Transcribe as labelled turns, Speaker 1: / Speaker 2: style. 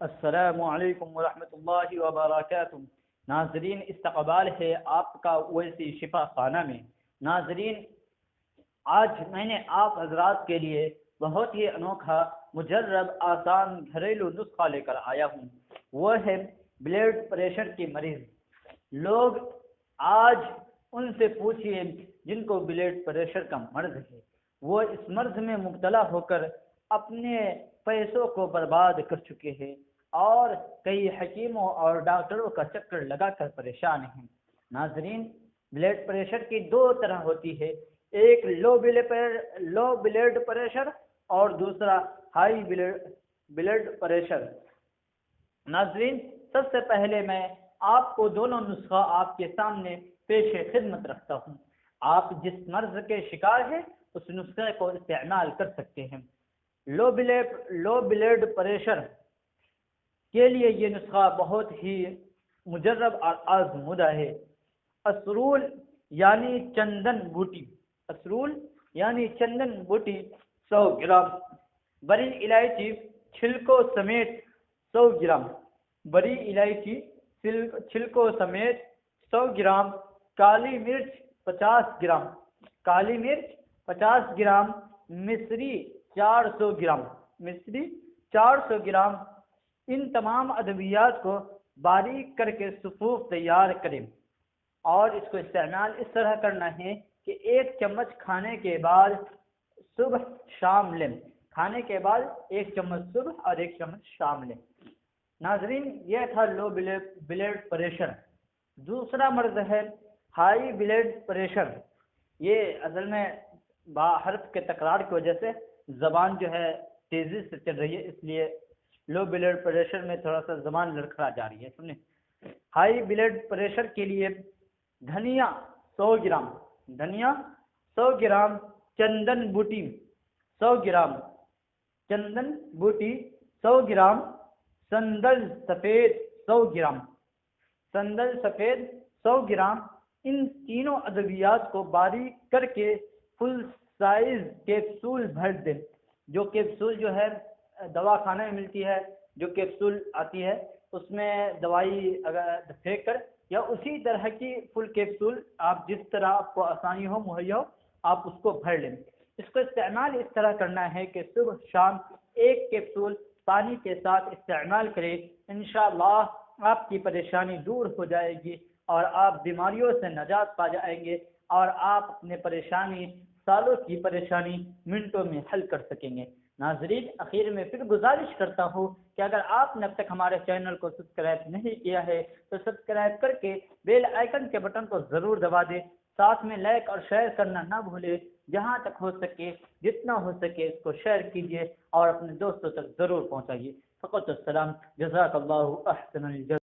Speaker 1: السلام علیکم ورحمۃ اللہ وبرکاتہ۔ ناظرین، استقبال ہے آپ کا اویسی شفا خانہ میں۔ ناظرین، آج میں نے آپ حضرات کے لیے بہت ہی انوکھا، مجرب، آسان گھریلو نسخہ لے کر آیا ہوں۔ وہ ہے بلڈ پریشر کی مریض لوگ۔ آج ان سے پوچھئے جن کو بلڈ پریشر کا مرض ہے، وہ اس مرض میں مبتلا ہو کر اپنے پیسوں کو برباد کر چکے ہیں اور کئی حکیموں اور ڈاکٹروں کا چکر لگا کر پریشان ہیں۔ ناظرین، بلڈ پریشر کی دو طرح ہوتی ہے، ایک لو بلڈ پریشر اور دوسرا ہائی بلڈ پریشر۔ ناظرین، سب سے پہلے میں آپ کو دونوں نسخہ آپ کے سامنے پیش خدمت رکھتا ہوں۔ آپ جس مرض کے شکار ہیں اس نسخے کو استعمال کر سکتے ہیں۔ لو بلڈ پریشر کے لیے یہ نسخہ بہت ہی مجرب اور آزمودہ ہے۔ اسرول یعنی چندن بوٹی 100 گرام، بڑی الائچی چھلکوں سمیت 100 گرام، بڑی الائچی چھلکوں سمیت 100 گرام، کالی مرچ 50 گرام، مصری 400 گرام۔ ان تمام ادویات کو باریک کر کے صفوف تیار کریں اور اس کو استعمال اس طرح کرنا ہے کہ 1 چمچ کھانے کے بعد صبح شام لیں۔ کھانے کے بعد 1 چمچ صبح اور 1 چمچ شام لیں۔ ناظرین، یہ تھا لو بلڈ پریشر۔ دوسرا مرض ہے ہائی بلڈ پریشر۔ یہ اصل میں حرف کے تکرار کی وجہ سے زبان جو ہے تیزی سے چل رہی ہے، اس لیے لو بلڈ پریشر میں تھوڑا سا زبان لڑکھڑا جا رہی ہے، سنیں۔ ہائی بلڈ پریشر کے لیے دھنیا 100 گرام، چندن بوٹی 100 گرام، سندل سفید 100 گرام۔ ان تینوں ادویات کو باریک کر کے فل سائز کیپسول بھر دیں۔ جو کیپسول جو ہے دوا خانے میں ملتی ہے، جو کیپسول آتی ہے اس میں دوائی اگر پھینک کر یا اسی طرح کی فل کیپسول آپ جس طرح آپ کو آسانی ہو مہیا ہو آپ اس کو بھر لیں۔ اس کو استعمال اس طرح کرنا ہے کہ صبح شام 1 کیپسول پانی کے ساتھ استعمال کریں۔ انشاءاللہ آپ کی پریشانی دور ہو جائے گی اور آپ بیماریوں سے نجات پا جائیں گے اور آپ اپنے پریشانی، سالوں کی پریشانی منٹوں میں حل کر سکیں گے۔ ناظرین، اخیر میں پھر گزارش کرتا ہوں کہ اگر آپ نے اب تک ہمارے چینل کو سبسکرائب نہیں کیا ہے تو سبسکرائب کر کے بیل آئیکن کے بٹن کو ضرور دبا دیں، ساتھ میں لائک اور شیئر کرنا نہ بھولیں۔ جہاں تک ہو سکے، جتنا ہو سکے اس کو شیئر کیجیے اور اپنے دوستوں تک ضرور پہنچائیے۔ فقط السلام، جزاک اللہ احسن الجزا۔